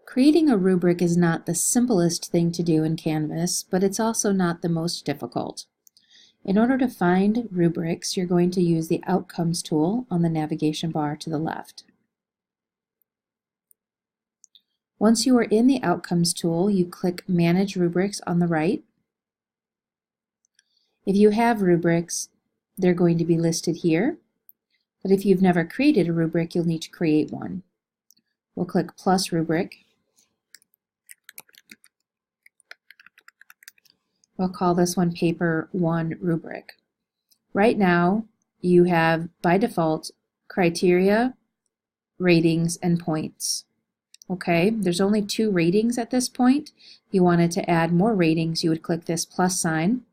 Creating a rubric is not the simplest thing to do in Canvas, but it's also not the most difficult. In order to find rubrics, you're going to use the Outcomes tool on the navigation bar to the left. Once you are in the Outcomes tool, you click Manage Rubrics on the right. If you have rubrics, they're going to be listed here, but if you've never created a rubric, you'll need to create one. We'll click Plus Rubric. We'll call this one Paper 1 Rubric. Right now, you have, by default, criteria, ratings, and points. Okay, there's only 2 ratings at this point. If you wanted to add more ratings, you would click this plus sign.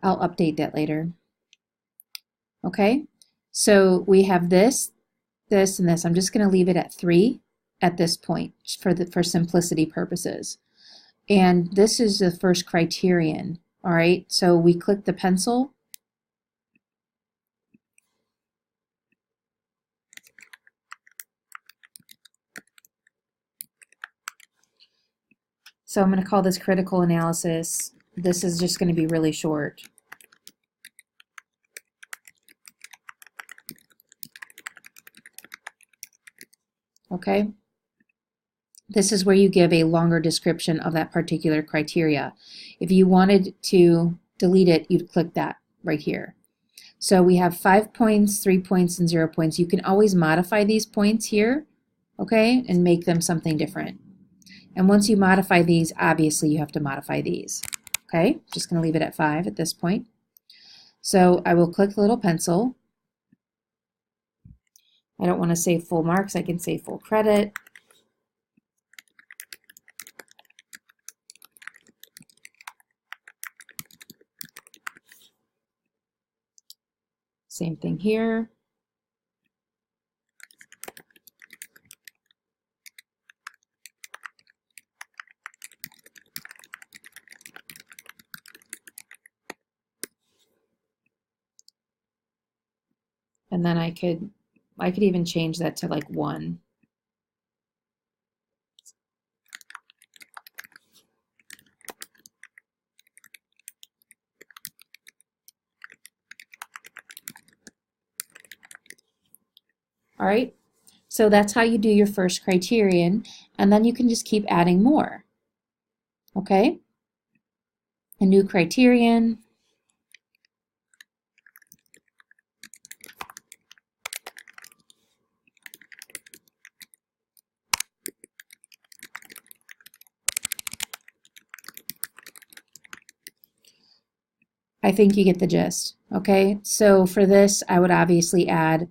I'll update that later. Okay, so we have this, this, and this. I'm just going to leave it at 3 at this point for simplicity purposes. And this is the first criterion. All right, so we click the pencil. So I'm going to call this critical analysis. This is just going to be really short. Okay, this is where you give a longer description of that particular criteria. If you wanted to delete it, you'd click that right here. So we have 5 points, 3 points, and 0 points. You can always modify these points here, okay, and make them something different. And once you modify these, obviously you have to modify these. Okay, just going to leave it at 5 at this point. So I will click the little pencil. I don't want to say full marks, I can say full credit. Same thing here. And then I could even change that to like 1. All right, so that's how you do your first criterion, and then you can just keep adding more. Okay, a new criterion. I think you get the gist. Okay, so for this, I would obviously add,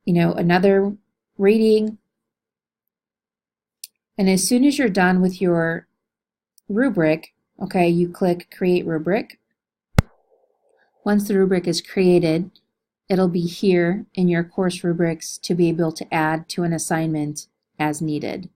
another rating. And as soon as you're done with your rubric, okay, you click Create Rubric. Once the rubric is created, it'll be here in your course rubrics to be able to add to an assignment as needed.